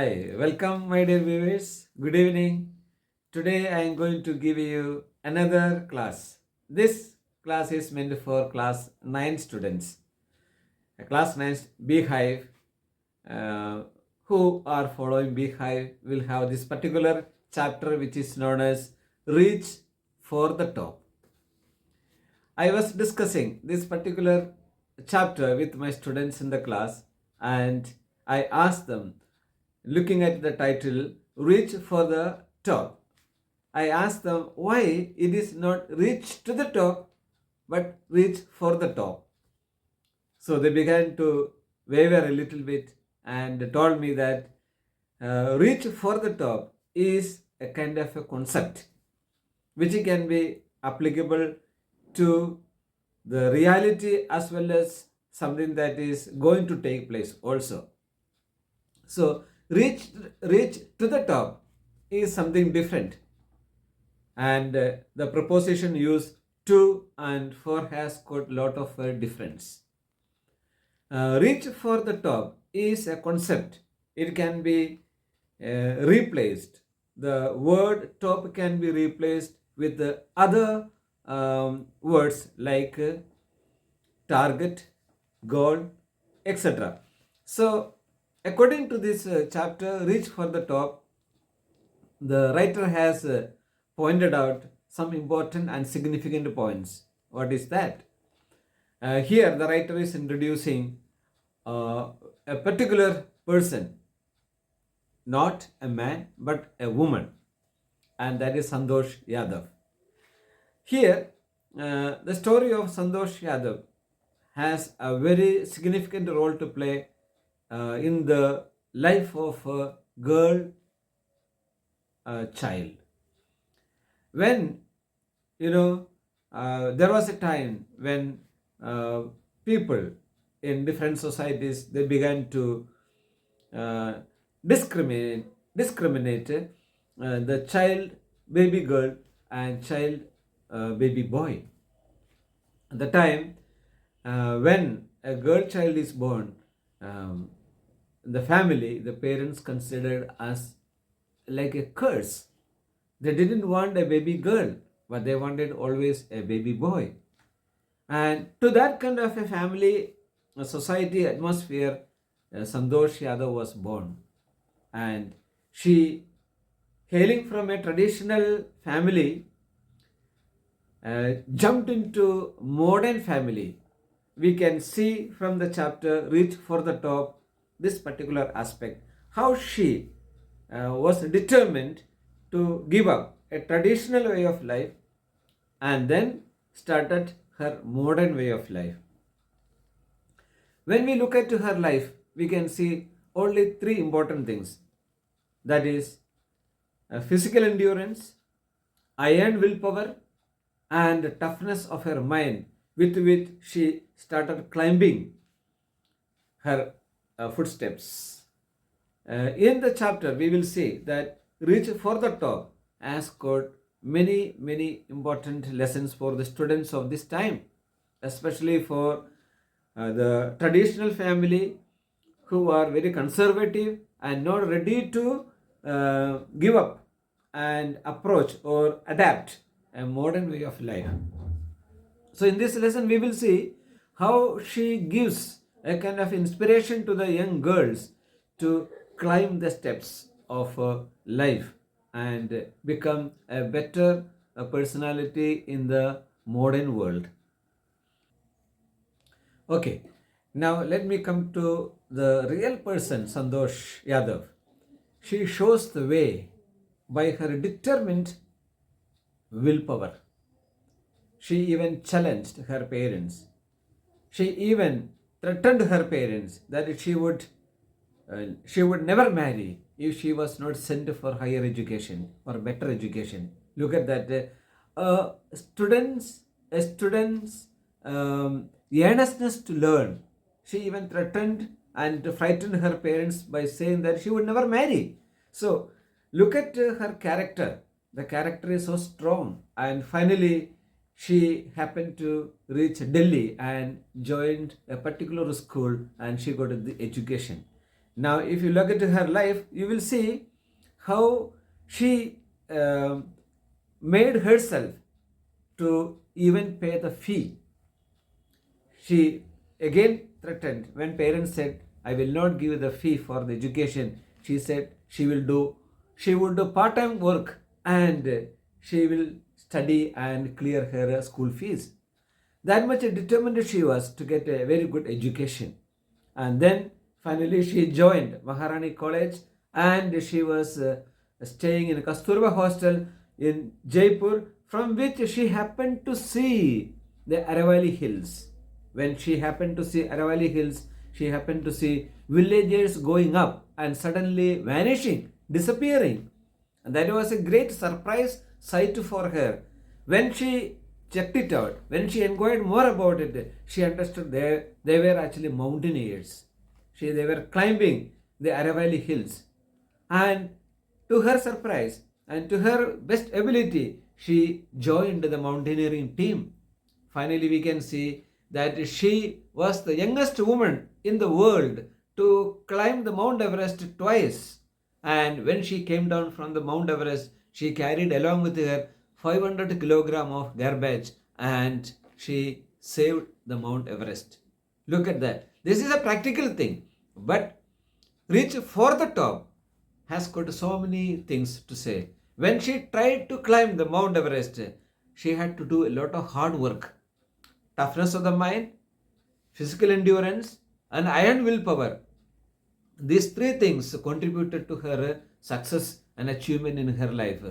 Hi, welcome, my dear viewers. Good evening. Today I am going to give you another class. This class is meant for class 9 students. Class 9 Beehive, uh, who are following Beehive, will have this particular chapter which is known as Reach for the Top. I was discussing this particular chapter with my students in the class, and I asked them, looking at the title, Reach for the Top. I asked them why it is not reach to the top, but reach for the top. So they began to waver a little bit and told me that reach for the top is a kind of a concept which can be applicable to the reality as well as something that is going to take place also. So reach to the top is something different, and the preposition used to and for has got lot of difference. Reach for the top is a concept. It can be replaced. The word top can be replaced with the other words like target, goal, etc. So, according to this chapter, Reach for the Top, the writer has pointed out some important and significant points. What is that? Here, the writer is introducing a particular person, not a man, but a woman, and that is Santosh Yadav. Here, the story of Santosh Yadav has a very significant role to play in the life of a girl child. When, there was a time when people in different societies, they began to uh, discriminate the child baby girl and child baby boy. At the time when a girl child is born, the family, the parents considered as like a curse. They didn't want a baby girl, but they wanted always a baby boy. And to that kind of a family, a society atmosphere, Santosh Yadav was born. And she, hailing from a traditional family, jumped into modern family. We can see from the chapter Reach for the Top this particular aspect, how she was determined to give up a traditional way of life and then started her modern way of life. When we look at her life, we can see only three important things, that is physical endurance, iron willpower, and toughness of her mind, with which she started climbing her footsteps. In the chapter, we will see that Reach for the Top has got many important lessons for the students of this time, especially for the traditional family who are very conservative and not ready to give up and approach or adapt a modern way of life. So in this lesson, we will see how she gives a kind of inspiration to the young girls to climb the steps of life and become a better personality in the modern world. Okay, now let me come to the real person, Santosh Yadav. She shows the way by her determined willpower. She even challenged her parents. She even threatened her parents that she would never marry if she was not sent for higher education or better education. Look at that. A student's earnestness to learn. She even threatened and frightened her parents by saying that she would never marry. So look at her character. The character is so strong, and finally she happened to reach Delhi and joined a particular school, and she got the education. Now, if you look into her life, you will see how she made herself to even pay the fee. She again threatened when parents said, I will not give the fee for the education. She said she would do part-time work and she will study and clear her school fees. That much determined she was to get a very good education. And then finally she joined Maharani College and she was staying in a Kasturba hostel in Jaipur, from which she happened to see the Aravali Hills. When she happened to see Aravali Hills, she happened to see villagers going up and suddenly vanishing, disappearing. And that was a great surprise sight for her. When she checked it out, when she inquired more about it, she understood they were actually mountaineers. They were climbing the Aravali Hills. And to her surprise and to her best ability, she joined the mountaineering team. Finally, we can see that she was the youngest woman in the world to climb the Mount Everest twice. And when she came down from the Mount Everest, she carried along with her 500 kilogram of garbage and she saved the Mount Everest. Look at that. This is a practical thing. But reach for the top has got so many things to say. When she tried to climb the Mount Everest, she had to do a lot of hard work. Toughness of the mind, physical endurance, and iron willpower. These three things contributed to her success and achievement in her life.